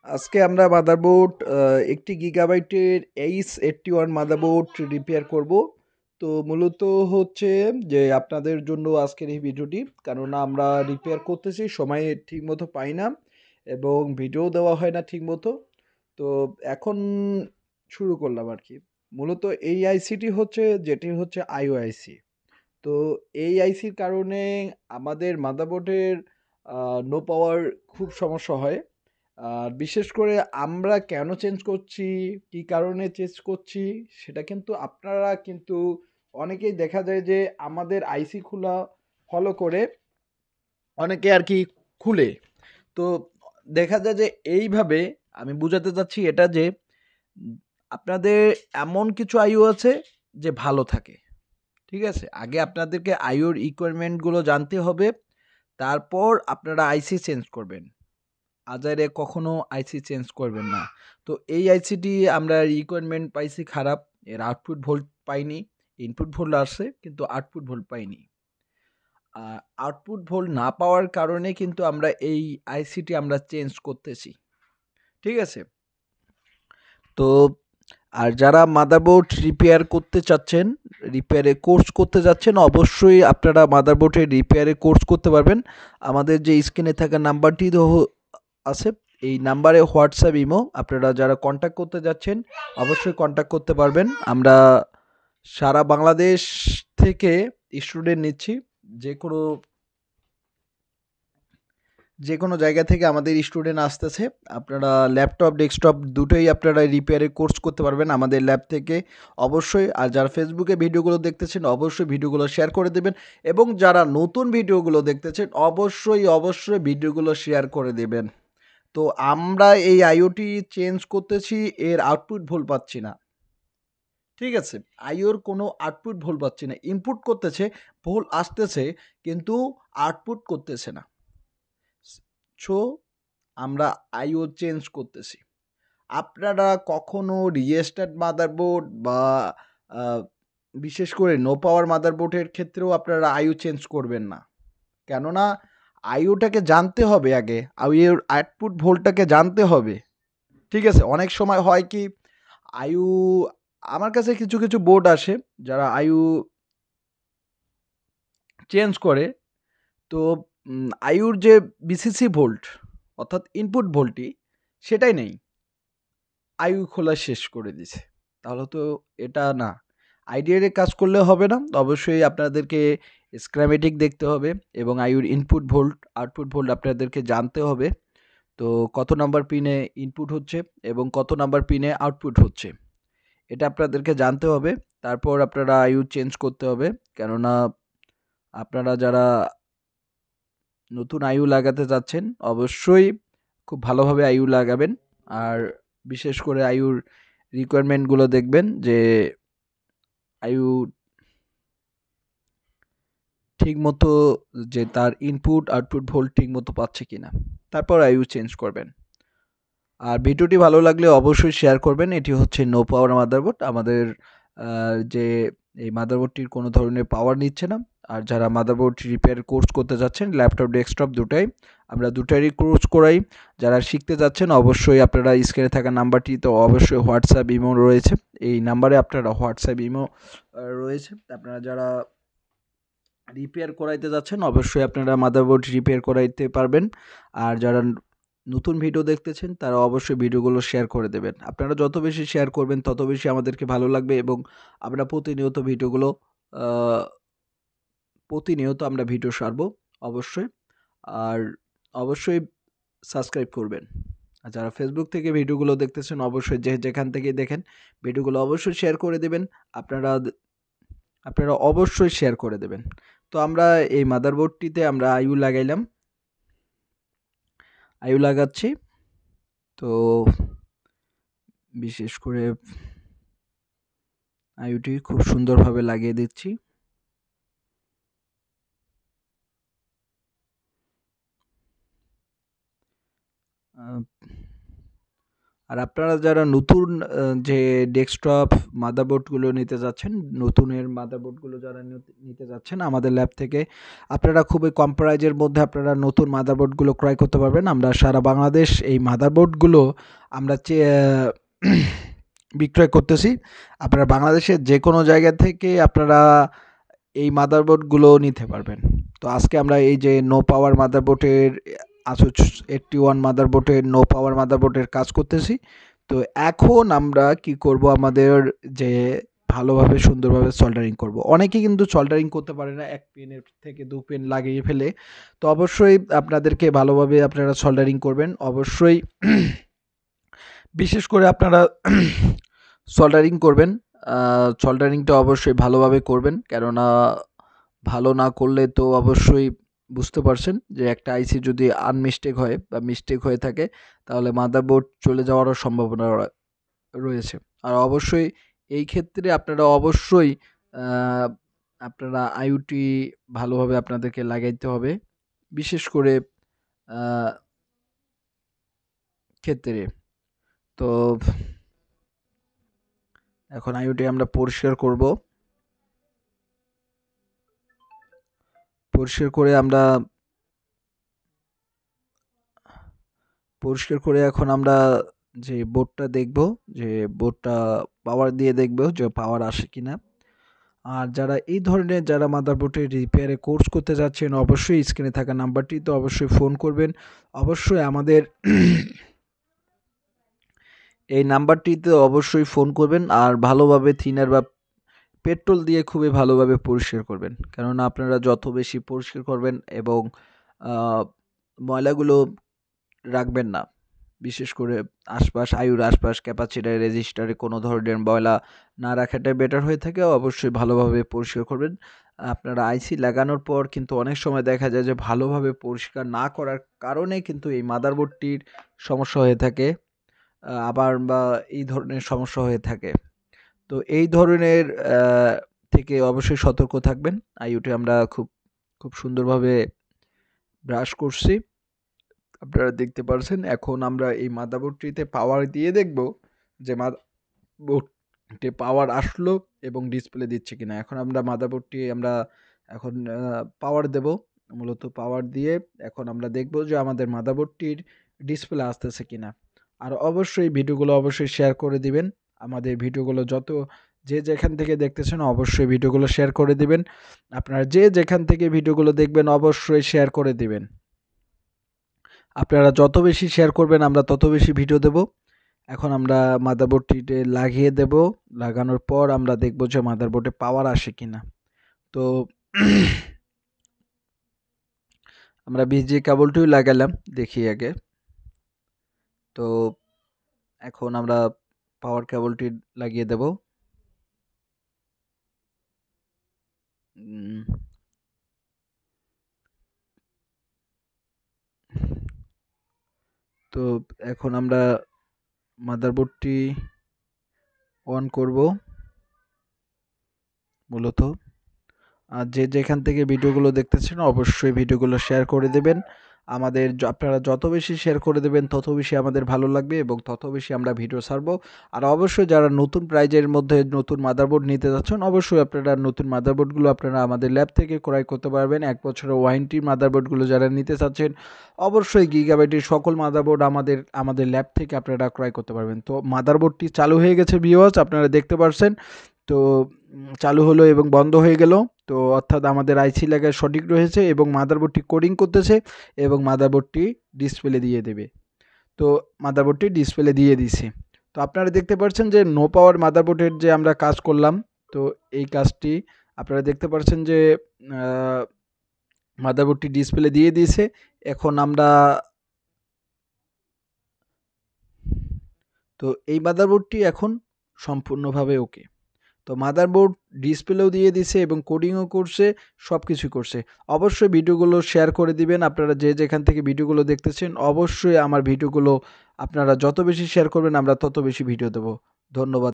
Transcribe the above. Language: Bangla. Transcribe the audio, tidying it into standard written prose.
আজকে আমরা মাদারবোর্ড একটি গিগাবাইটের H81 মাদারবোর্ড রিপেয়ার করব। তো মূলত হচ্ছে যে আপনাদের জন্য আজকের এই ভিডিওটি, কেননা আমরা রিপেয়ার করতেছি, সময় ঠিকমতো পাই না এবং ভিডিও দেওয়া হয় না ঠিকমতো। তো এখন শুরু করলাম আর কি। মূলত এই আইসিটি হচ্ছে যেটি হচ্ছে আইওআইসি। তো এই আইসির কারণে আমাদের মাদারবোর্ডের নো পাওয়ার খুব সমস্যা হয়। আর বিশেষ করে আমরা কেন চেঞ্জ করছি, কী কারণে চেঞ্জ করছি, সেটা কিন্তু আপনারা কিন্তু অনেকেই দেখা যায় যে আমাদের আইসি খোলা ফলো করে অনেকে আর কি খুলে। তো দেখা যায় যে এইভাবে আমি বুঝাতে চাচ্ছি এটা যে আপনাদের এমন কিছু আইও আছে যে ভালো থাকে। ঠিক আছে? আগে আপনাদেরকে আইওর রিকোয়ারমেন্টগুলো জানতে হবে, তারপর আপনারা আইসি চেঞ্জ করবেন। আজাইরে কখনো আইসি চেঞ্জ করবেন না। তো এই আইসিটি আমরা রিকোয়ারমেন্ট পাইছি খারাপ, এর আউটপুট ভোল্ট পাইনি। ইনপুট ভোল্ট আসছে কিন্তু আউটপুট ভোল্ট পাইনি। আউটপুট ভোল্ট না পাওয়ার কারণে কিন্তু আমরা এই আইসিটি আমরা চেঞ্জ করতেছি। ঠিক আছে? তো আর যারা মাদারবোর্ড রিপেয়ার করতে চাচ্ছেন, রিপেয়ারের কোর্স করতে যাচ্ছেন, অবশ্যই আপনারা মাদারবোর্ডের রিপেয়ারের কোর্স করতে পারবেন। আমাদের যে স্ক্রিনে থাকা নাম্বারটি আছে, এই নাম্বারে হোয়াটসঅ্যাপ, ইমো, আপনারা যারা কন্ট্যাক্ট করতে যাচ্ছেন অবশ্যই কন্ট্যাক্ট করতে পারবেন। আমরা সারা বাংলাদেশ থেকে স্টুডেন্ট নিচ্ছি। যে কোনো যে কোনো জায়গা থেকে আমাদের স্টুডেন্ট আসতেছে। আপনারা ল্যাপটপ, ডেস্কটপ দুটোই আপনারা রিপেয়ারের কোর্স করতে পারবেন আমাদের ল্যাব থেকে অবশ্যই। আর যারা ফেসবুকে ভিডিওগুলো দেখতেছেন অবশ্যই ভিডিওগুলো শেয়ার করে দেবেন, এবং যারা নতুন ভিডিওগুলো দেখতেছেন অবশ্যই ভিডিওগুলো শেয়ার করে দেবেন। তো আমরা এই আইওটি চেঞ্জ করতেছি, এর আউটপুট ভুল পাচ্ছি না। ঠিক আছে? আইওর কোনো আউটপুট ভুল পাচ্ছি না। ইনপুট করতেছে, ভুল আসতেছে, কিন্তু আউটপুট করতেছে না। সো আমরা আইও চেঞ্জ করতেছি। আপনারা কখনো রিস্টার্ট মাদারবোর্ড বা আ বিশেষ করে নো পাওয়ার মাদারবোর্ডের ক্ষেত্রেও আপনারা আইও চেঞ্জ করবেন না। কেননা আইওটাকে জানতে হবে আগে। আইওর আউটপুট ভোল্টটাকে জানতে হবে। ঠিক আছে? অনেক সময় হয় কি, আইও আমার কাছে কিছু বোর্ড আসে যারা আইও চেঞ্জ করে। তো আইওর যে বিসিসি ভোল্ট অর্থাৎ ইনপুট ভোল্টটি সেটাই নেই। আইও খোলা শেষ করে দিছে। তাহলে তো এটা না। আইডিয়া দিয়ে কাজ করলে হবে না। অবশ্যই আপনাদেরকে স্কিমেটিক দেখতে হবে এবং আইওর ইনপুট ভোল্ট, আউটপুট ভোল্ট আপনাদেরকে জানতে হবে। তো কত নাম্বার পিনে ইনপুট হচ্ছে এবং কত নাম্বার পিনে আউটপুট হচ্ছে, এটা আপনাদেরকে জানতে হবে। তারপর আপনারা আইও চেঞ্জ করতে হবে। কেননা আপনারা যারা নতুন আইও লাগাতে চাচ্ছেন অবশ্যই খুব ভালোভাবে আইও লাগাবেন। আর বিশেষ করে আইওর রিকোয়ারমেন্টগুলো দেখবেন যে আইও ঠিকমতো, যে তার ইনপুট আউটপুট ভোল্ট ঠিকমতো পাচ্ছে কিনা, তারপর আইও চেঞ্জ করবেন। আর ভিডিওটি ভালো লাগলে অবশ্যই শেয়ার করবেন। এটি হচ্ছে নো পাওয়ার মাদারবোর্ড। আমাদের যে এই মাদারবোর্ডটির কোনো ধরনের পাওয়ার নিচ্ছে না। আর যারা মাদারবোর্ড রিপেয়ার কোর্স করতে যাচ্ছেন, ল্যাপটপ, ডেস্কটপ দুটাই, আমরা দুটারই কোর্স করাই। যারা শিখতে যাচ্ছেন অবশ্যই আপনারা স্ক্রিনে থাকা নাম্বারটি তো অবশ্যই হোয়াটসঅ্যাপ, ইমো রয়েছে। এই নাম্বারে আপনারা হোয়াটসঅ্যাপ, ইমো রয়েছে। আপনারা যারা রিপেয়ার করাইতে যাচ্ছেন অবশ্যই আপনারা মাদারবোর্ড রিপেয়ার করাইতে পারবেন। আর যারা নতুন ভিডিও দেখতেছেন তারা অবশ্যই ভিডিওগুলো শেয়ার করে দেবেন। আপনারা যত বেশি শেয়ার করবেন তত বেশি আমাদেরকে ভালো লাগবে, এবং আমরা প্রতিনিয়ত ভিডিওগুলো আ প্রতিনিয়ত আমরা ভিডিও ছাড়বো অবশ্যই। আর অবশ্যই সাবস্ক্রাইব করবেন। আর যারা ফেসবুক থেকে ভিডিওগুলো দেখতেছেন অবশ্যই যে যেখান থেকেই দেখেন ভিডিওগুলো অবশ্যই শেয়ার করে দেবেন। আপনারা আপনারা অবশ্যই শেয়ার করে দেবেন। তো আমরা এই মাদারবোর্ডটিতে আমরা আইও লাগাইলাম। আইও লাগাচ্ছি। তো বিশেষ করে আইওটি খুব সুন্দরভাবে লাগিয়ে দিচ্ছি। আর আপনারা যারা নতুন যে ডেস্কটপ মাদারবোর্ডগুলো নিতে যাচ্ছেন, নতুনের মাদারবোর্ডগুলো যারা নিতে যাচ্ছেন আমাদের ল্যাব থেকে, আপনারা খুবই কম প্রাইজের মধ্যে আপনারা নতুন মাদারবোর্ডগুলো ক্রয় করতে পারবেন। আমরা সারা বাংলাদেশ এই মাদারবোর্ডগুলো আমরা বিক্রয় করতেছি। আপনারা বাংলাদেশের যে কোনো জায়গা থেকে আপনারা এই মাদারবোর্ডগুলো নিতে পারবেন। তো আজকে আমরা এই যে নো পাওয়ার মাদারবোর্ডের আসুস 81 মাদারবোর্ডের নো পাওয়ার মাদারবোর্ডের কাজ করতেছি। তো এখন আমরা কি করব, আমাদের যে ভালোভাবে সুন্দরভাবে সোল্ডারিং করব। অনেকে কিন্তু সোল্ডারিং করতে পারে না, এক পেনের থেকে দু পেন লাগিয়ে ফেলে। তো অবশ্যই আপনাদেরকে ভালোভাবে আপনারা সোল্ডারিং করবেন। অবশ্যই বিশেষ করে আপনারা সোল্ডারিং করবেন। সোল্ডারিংটা অবশ্যই ভালোভাবে করবেন, কেননা ভালো না করলে তো অবশ্যই বুঝতে পারছেন যে একটা আইসি যদি আনমিস্টেক হয় বা মিস্টেক হয়ে থাকে তাহলে মাদারবোর্ড চলে যাওয়ারও সম্ভাবনা রয়েছে। আর অবশ্যই এই ক্ষেত্রে আপনারা অবশ্যই আপনারা আইওটি ভালোভাবে আপনাদেরকে লাগাইতে হবে, বিশেষ করে ক্ষেত্রে। তো এখন আইওটি আমরা পরিষ্কার করব। পরিষ্কার করে এখন আমরা যে বোর্ডটা দেখব, যে বোর্ডটা পাওয়ার দিয়ে দেখব যে পাওয়ার আসে কিনা। আর যারা এই ধরনের যারা মাদারবোর্ডের রিপেয়ারে কোর্স করতে যাচ্ছেন অবশ্যই স্ক্রিনে থাকা নাম্বারটি তো অবশ্যই ফোন করবেন। অবশ্যই আমাদের এই নাম্বারটিতে অবশ্যই ফোন করবেন আর ভালোভাবে থিনার বা পেট্রোল দিয়ে খুবই ভালোভাবে পরিষ্কার করবেন, কেননা আপনারা যত বেশি পরিষ্কার করবেন এবং ময়লাগুলো রাখবেন না, বিশেষ করে আইউর আশপাশ ক্যাপাসিটর রেজিস্টারে কোনো ধরনের ময়লা না রাখাটাই বেটার হয়ে থাকে। অবশ্যই ভালোভাবে পরিষ্কার করবেন। আপনারা আইসি লাগানোর পর কিন্তু অনেক সময় দেখা যায় যে ভালোভাবে পরিষ্কার না করার কারণে কিন্তু এই মাদারবোর্ডটির সমস্যা হয়ে থাকে, আবার বা এই ধরনের সমস্যা হয়ে থাকে। তো এই ধরনের থেকে অবশ্যই সতর্ক থাকবেন। আইওটি আমরা খুব সুন্দরভাবে ব্রাশ করছি, আপনারা দেখতে পারছেন। এখন আমরা এই মাদারবোর্ডটিতে পাওয়ার দিয়ে দেখব যে মাদারবোর্ডে পাওয়ার আসলো এবং ডিসপ্লে দিচ্ছে কিনা। এখন আমরা মাদারবোর্ডটি আমরা এখন পাওয়ার দেব, মূলত পাওয়ার দিয়ে এখন আমরা দেখব যে আমাদের মাদারবোর্ডটির ডিসপ্লে আসতেছে কিনা। আর অবশ্যই ভিডিওগুলো অবশ্যই শেয়ার করে দিবেন। আমাদের ভিডিওগুলো যে যেখান থেকে দেখতেছেন অবশ্যই ভিডিওগুলো শেয়ার করে দিবেন। আপনারা যে যেখান থেকে ভিডিওগুলো দেখবেন অবশ্যই শেয়ার করে দিবেন। আপনারা যত বেশি শেয়ার করবেন আমরা তত বেশি ভিডিও দেব। এখন আমরা মাদারবোর্ডটিতে লাগিয়ে দেব। লাগানোর পর আমরা দেখব যে মাদারবোর্ডে পাওয়ার আসে কিনা। তো আমরা বিজি কেবলটিও লাগালাম, দেখি আগে। তো এখন আমরা পাওয়ার কেবলটি লাগিয়ে দেব। তো এখন আমরা মাদারবোর্ডটি অন করব মূলত। আর যে যেখান থেকে ভিডিওগুলো দেখতেছেন অবশ্যই ভিডিওগুলো শেয়ার করে দেবেন। আপনারা যত বেশি শেয়ার করে দেবেন তত বেশি আমাদের ভালো লাগবে এবং তত বেশি আমরা ভিডিও ছাড়বো। আর অবশ্যই যারা নতুন প্রাইজের মধ্যে নতুন মাদারবোর্ড নিতে যাচ্ছেন অবশ্যই আপনারা নতুন মাদারবোর্ডগুলো আপনারা আমাদের ল্যাব থেকে ক্রয় করতে পারবেন। 1 বছরের ওয়ারেন্টি মাদারবোর্ডগুলো যারা নিতে চাচ্ছেন অবশ্যই গিগাবাইটের সকল মাদারবোর্ড আমাদের ল্যাব থেকে আপনারা ক্রয় করতে পারবেন। তো মাদারবোর্ডটি চালু হয়ে গেছে ভিউয়ার্স, আপনারা দেখতে পাচ্ছেন। তো চালু হলো এবং বন্ধ হয়ে গেল। তো অর্থাৎ আমাদের আইসি লাগায় সঠিক রয়েছে এবং মাদারবোর্ডটি কোডিং করতেছে এবং মাদারবোর্ডটি ডিসপ্লে দিয়ে দেবে। তো মাদারবোর্ডটি ডিসপ্লে দিয়ে দিছে। তো আপনারা দেখতে পাচ্ছেন যে নো পাওয়ার মাদারবোর্ডের যে আমরা কাজ করলাম, তো এই কাজটি আপনারা দেখতে পাচ্ছেন যে মাদারবোর্ডটি ডিসপ্লে দিয়ে দিয়েছে। এখন আমরা তো এই মাদারবোর্ডটি এখন সম্পূর্ণভাবে ওকে। তো মাদারবোর্ড ডিসপ্লেও দিয়ে দিছে এবং কোডিংও করছে, সব কিছুই করছে। অবশ্যই ভিডিওগুলো শেয়ার করে দিবেন। আপনারা যে যেখান থেকে ভিডিওগুলো দেখতেছেন অবশ্যই আমার ভিডিওগুলো আপনারা যত বেশি শেয়ার করবেন আমরা তত বেশি ভিডিও দেব। ধন্যবাদ।